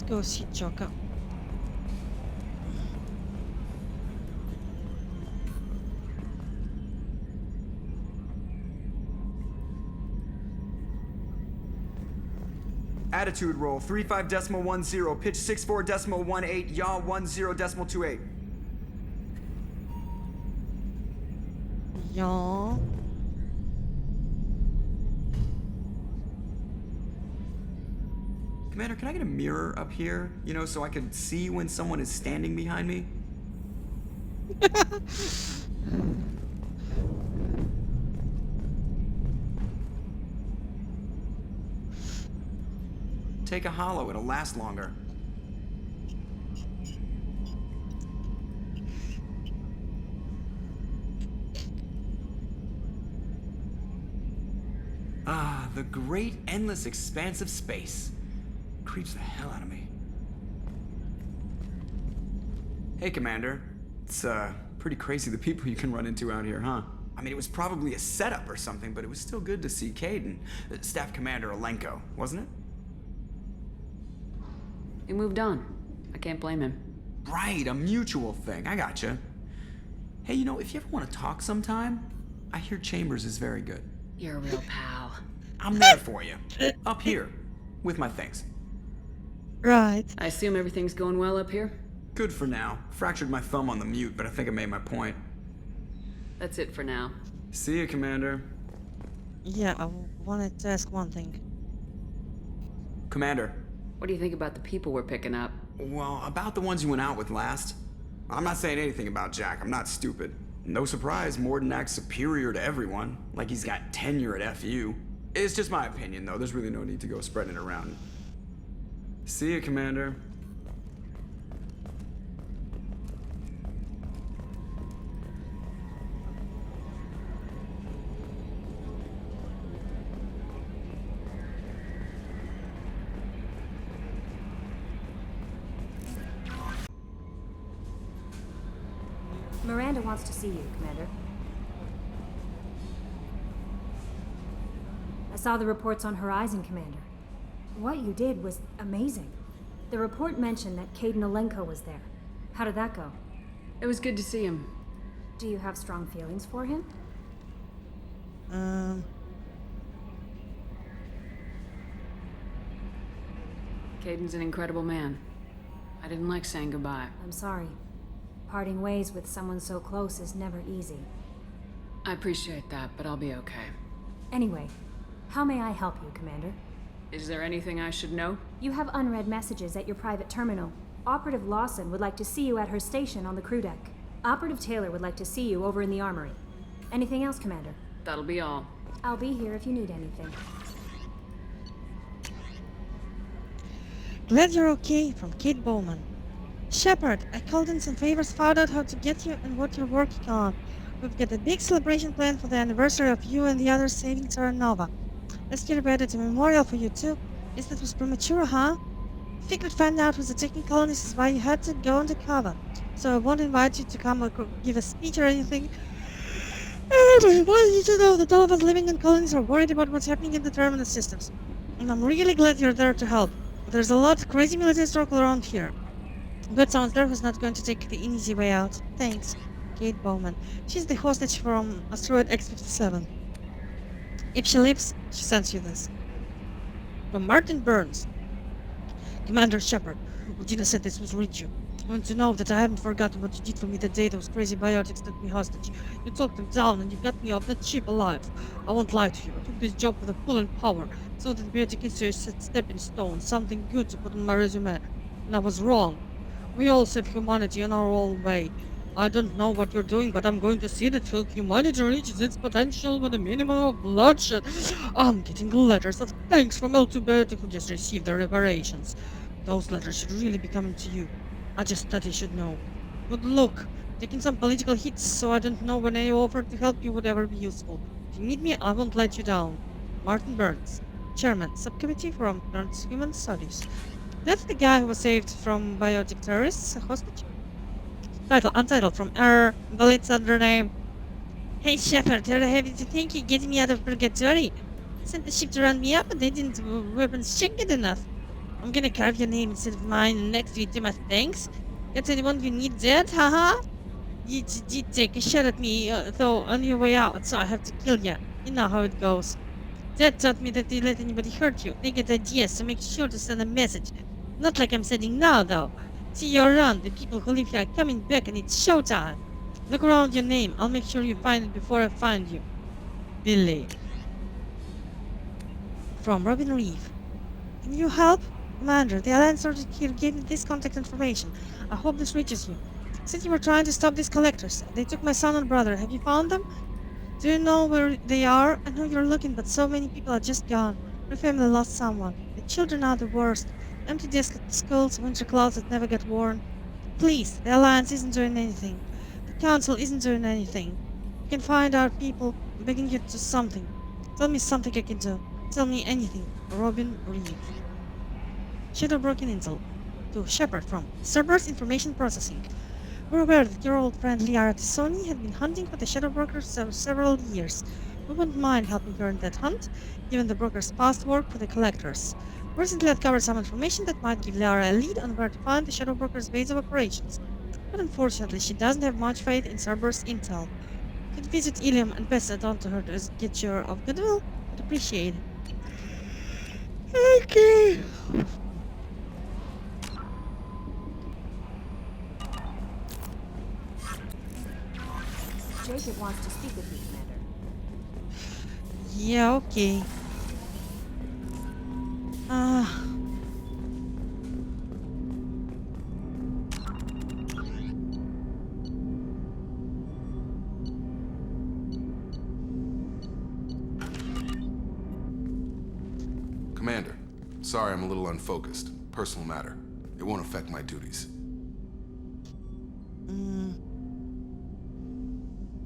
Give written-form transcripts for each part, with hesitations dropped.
go see Joker. Attitude roll 35.10, pitch 64.18, yaw 10.28. Ja. Commander, can I get a mirror up here? You know, so I can see when someone is standing behind me? Take a hollow, it'll last longer. Ah, the great endless expanse of space. Creeps the hell out of me. Hey, Commander. It's, pretty crazy the people you can run into out here, huh? I mean, it was probably a setup or something, but it was still good to see Kaidan, Staff Commander Alenko, wasn't it? He moved on. I can't blame him. Right, a mutual thing. I gotcha. Hey, you know, if you ever want to talk sometime, I hear Chambers is very good. You're a real pal. I'm there for you. Up here. With my things. Right. I assume everything's going well up here? Good for now. Fractured my thumb on the mute, but I think I made my point. That's it for now. See you, Commander. Yeah, I wanted to ask one thing. Commander. What do you think about the people we're picking up? Well, about the ones you went out with last. I'm not saying anything about Jack. I'm not stupid. No surprise, Morden acts superior to everyone. Like he's got tenure at FU. It's just my opinion, though. There's really no need to go spreading it around. See you, Commander. Miranda wants to see you, Commander. I saw the reports on Horizon, Commander. What you did was amazing. The report mentioned that Kaidan Alenko was there. How did that go? It was good to see him. Do you have strong feelings for him? Kaidan's an incredible man. I didn't like saying goodbye. I'm sorry. Parting ways with someone so close is never easy. I appreciate that, but I'll be okay. Anyway, how may I help you, Commander? Is there anything I should know? You have unread messages at your private terminal. Operative Lawson would like to see you at her station on the crew deck. Operative Taylor would like to see you over in the armory. Anything else, Commander? That'll be all. I'll be here if you need anything. Glad you're okay, from Kate Bowman. Shepard, I called in some favors, found out how to get you and what you're working on. We've got a big celebration planned for the anniversary of you and the others saving Terra Nova. Let's get about it, a memorial for you too. Guess that was premature, huh? Figured find out who's attacking colonies is why you had to go undercover. So I won't invite you to come or give a speech or anything. And I want you to know that all of us living in colonies are worried about what's happening in the terminus systems. And I'm really glad you're there to help. There's a lot of crazy military struggle around here. Good sounds there who's not going to take the easy way out. Thanks. Kate Bowman. She's the hostage from asteroid X-57. If she lives, she sends you this. From Martin Burns. Commander Shepard. Regina said this was read you. I want to know that I haven't forgotten what you did for me the day those crazy biotics took me hostage. You took them down and you got me off that ship alive. I won't lie to you. I took this job with a full and power. So that biotic history is a stepping stone, something good to put on my resume. And I was wrong. We all save humanity in our own way. I don't know what you're doing, but I'm going to see that humanity reaches its potential with a minimum of bloodshed. I'm getting letters of thanks from L2 Biotic who just received their reparations. Those letters should really be coming to you. I just thought you should know. Good luck. Taking some political hits, so I don't know when any offer to help you would ever be useful. If you need me, I won't let you down. Martin Burns, Chairman, Subcommittee for Transhuman Studies. That's the guy who was saved from biotic terrorists, hostage? Title, untitled, from Error, Valid's under name. Hey Shepard, how heavy to think you're getting me out of purgatory? Sent the ship to run me up and they didn't weapons check it enough. I'm gonna carve your name instead of mine next to it to my thanks. Get anyone you need dead, haha? You did take a shot at me, though, on your way out, so I have to kill you. You know how it goes. Dad taught me that they let anybody hurt you. They get ideas, so make sure to send a message. Not like I'm sending now, though. See you around. The people who live here are coming back, and it's showtime. Look around your name. I'll make sure you find it before I find you. Billy. From Robin Reeve. Can you help? Commander, the Alliance Sergeant here gave me this contact information. I hope this reaches you. Said you were trying to stop these collectors. They took my son and brother. Have you found them? Do you know where they are? I know you're looking, but so many people are just gone. My family lost someone. The children are the worst. Empty desk skulls, winter clothes that never get worn. Please, the Alliance isn't doing anything. The Council isn't doing anything. You can find our people, begging you to something. Tell me something I can do. Tell me anything. Robin Reeve. Shadowbroken Intel. To Shepard from Cerberus Information Processing. We're aware that your old friend Liara Tissoni had been hunting for the Shadow Brokers for several years. We wouldn't mind helping her in that hunt, given the broker's past work for the Collectors. Recently I've covered some information that might give Liara a lead on where to find the Shadow Broker's base of operations. But unfortunately, she doesn't have much faith in Cerberus Intel. You could visit Ilium and pass it on to her to get your of goodwill. I'd appreciate it. Okay. Jacob wants to speak with you, Commander. Yeah, okay. Commander, sorry I'm a little unfocused. Personal matter. It won't affect my duties.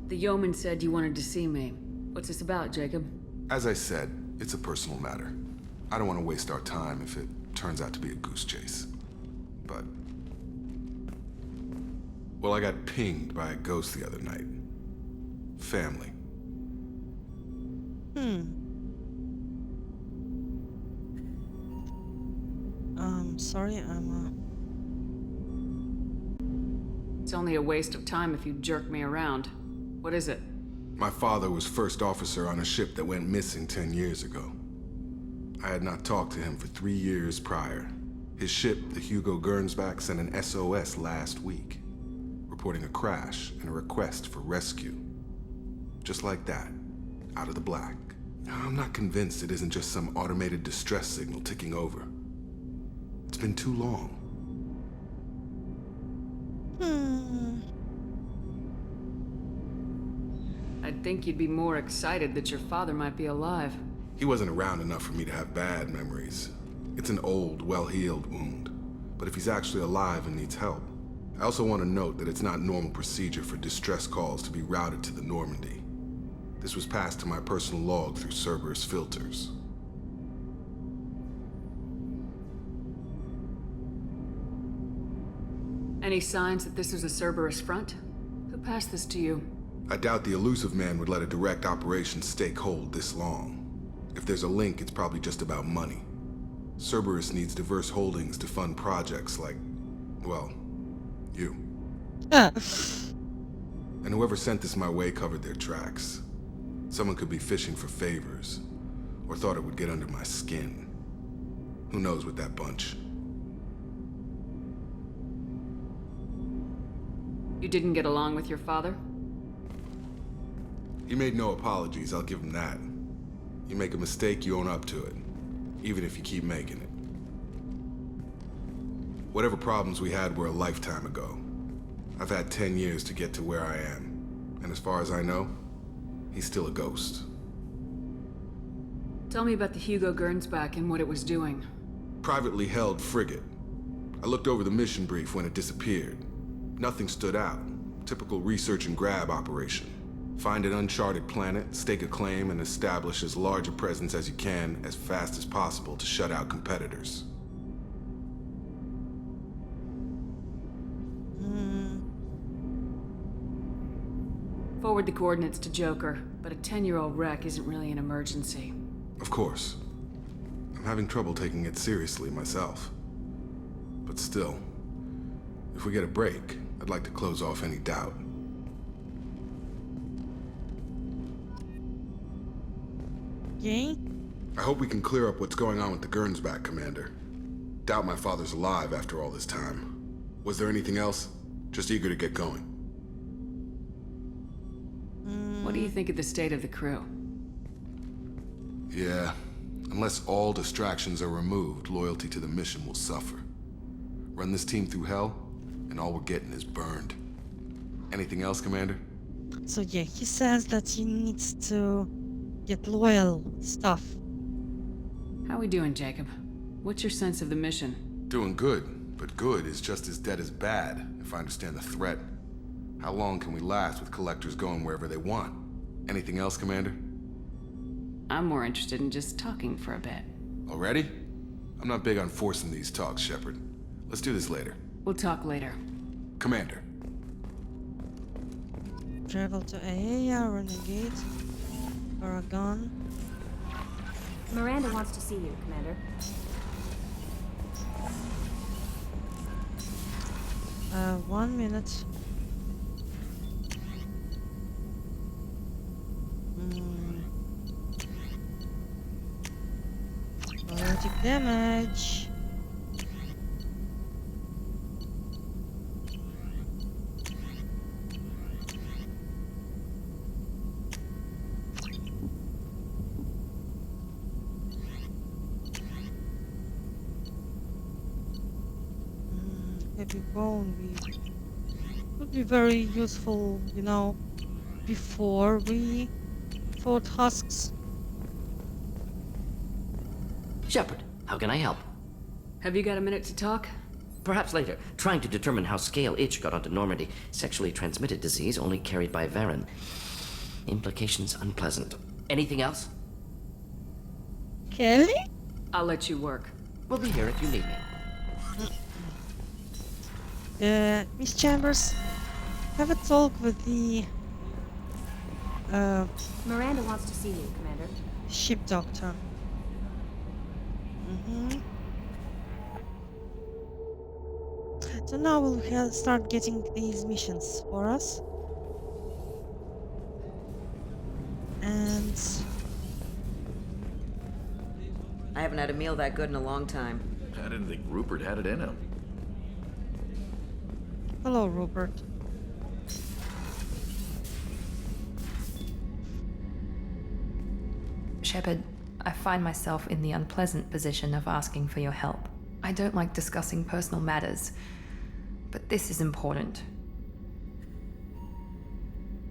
The yeoman said you wanted to see me. What's this about, Jacob? As I said, it's a personal matter. I don't want to waste our time if it turns out to be a goose chase. But... well, I got pinged by a ghost the other night. Family. Sorry, It's only a waste of time if you jerk me around. What is it? My father was first officer on a ship that went missing 10 years ago. I had not talked to him for 3 years prior. His ship, the Hugo Gernsback, sent an SOS last week, reporting a crash and a request for rescue. Just like that, out of the black. I'm not convinced it isn't just some automated distress signal ticking over. It's been too long. I'd think you'd be more excited that your father might be alive. He wasn't around enough for me to have bad memories. It's an old, well-healed wound. But if he's actually alive and needs help, I also want to note that it's not normal procedure for distress calls to be routed to the Normandy. This was passed to my personal log through Cerberus filters. Any signs that this was a Cerberus front? Who passed this to you? I doubt the elusive man would let a direct operation stake hold this long. If there's a link, it's probably just about money. Cerberus needs diverse holdings to fund projects like, well, you. And whoever sent this my way covered their tracks. Someone could be fishing for favors, or thought it would get under my skin. Who knows with that bunch? You didn't get along with your father? He made no apologies, I'll give him that. You make a mistake, you own up to it, even if you keep making it. Whatever problems we had were a lifetime ago. I've had 10 years to get to where I am, and as far as I know, he's still a ghost. Tell me about the Hugo Gernsback and what it was doing. Privately held frigate. I looked over the mission brief when it disappeared. Nothing stood out. Typical research and grab operation. Find an uncharted planet, stake a claim, and establish as large a presence as you can as fast as possible to shut out competitors. Forward the coordinates to Joker, but a 10-year-old wreck isn't really an emergency. Of course. I'm having trouble taking it seriously myself. But still, if we get a break, I'd like to close off any doubt. Okay. I hope we can clear up what's going on with the Gernsback, Commander. Doubt my father's alive after all this time. Was there anything else? Just eager to get going. What do you think of the state of the crew? Yeah, unless all distractions are removed, loyalty to the mission will suffer. Run this team through hell, and all we're getting is burned. Anything else, Commander? So yeah, he says that he needs to get loyal stuff. How we doing, Jacob? What's your sense of the mission? Doing good, but good is just as dead as bad, if I understand the threat. How long can we last with collectors going wherever they want? Anything else, Commander? I'm more interested in just talking for a bit. Already? I'm not big on forcing these talks, Shepard. Let's do this later. We'll talk later. Commander. Travel to Aea, Renegade, Paragon. Miranda wants to see you, Commander. 1 minute. Automatic damage. Heavy bone would be very useful, you know, before we fought husks. Shepard, how can I help? Have you got a minute to talk? Perhaps later. Trying to determine how Scale Itch got onto Normandy. Sexually transmitted disease only carried by Varen. Implications unpleasant. Anything else? Kelly? I'll let you work. We'll be here if you need me. Miss Chambers, have a talk with the Miranda wants to see you, Commander. ship doctor. So now we'll start getting these missions for us. And I haven't had a meal that good in a long time. I didn't think Rupert had it in him. hello, Rupert. Shepard, I find myself in the unpleasant position of asking for your help. I don't like discussing personal matters, but this is important.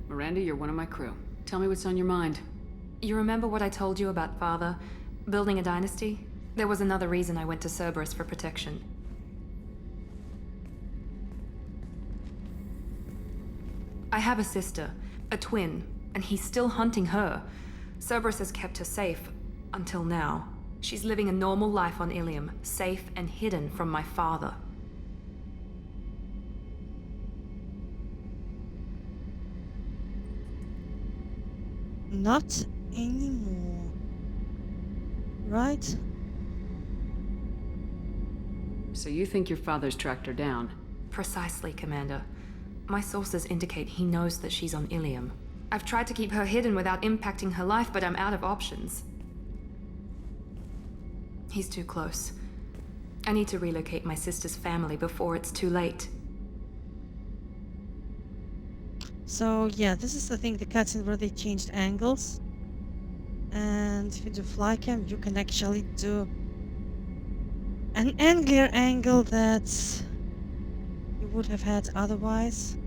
Miranda, you're one of my crew. Tell me what's on your mind. You remember what I told you about Father? Building a dynasty? There was another reason I went to Cerberus for protection. I have a sister, a twin, and he's still hunting her. Cerberus has kept her safe, until now. She's living a normal life on Ilium, safe and hidden from my father. Not anymore. Right? So you think your father's tracked her down? Precisely, Commander. My sources indicate he knows that she's on Ilium. I've tried to keep her hidden without impacting her life, but I'm out of options. He's too close. I need to relocate my sister's family before it's too late. So yeah, this is the thing, the cutscene where they changed angles. And if you do fly cam, you can actually do an angrier angle that you would have had otherwise.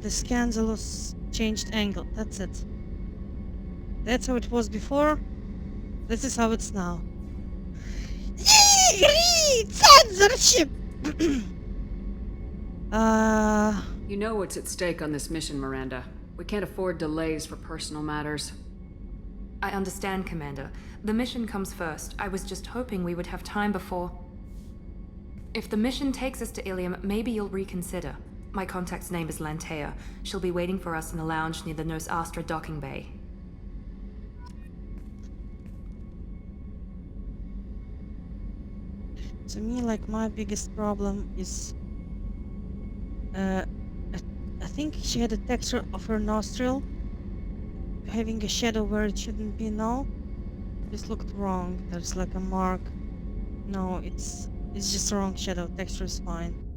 The scandalous changed angle, that's it. That's how it was before. This is how it's now. Censorship! You know what's at stake on this mission, Miranda. We can't afford delays for personal matters. I understand, Commander. The mission comes first. I was just hoping we would have time before... If the mission takes us to Ilium, maybe you'll reconsider. My contact's name is Lantea. She'll be waiting for us in the lounge near the Nurse Astra docking bay. To me, like, my biggest problem is I think she had a texture of her nostril having a shadow where it shouldn't be. No, this looked wrong. There's like a mark. No, it's just wrong shadow. Texture is fine.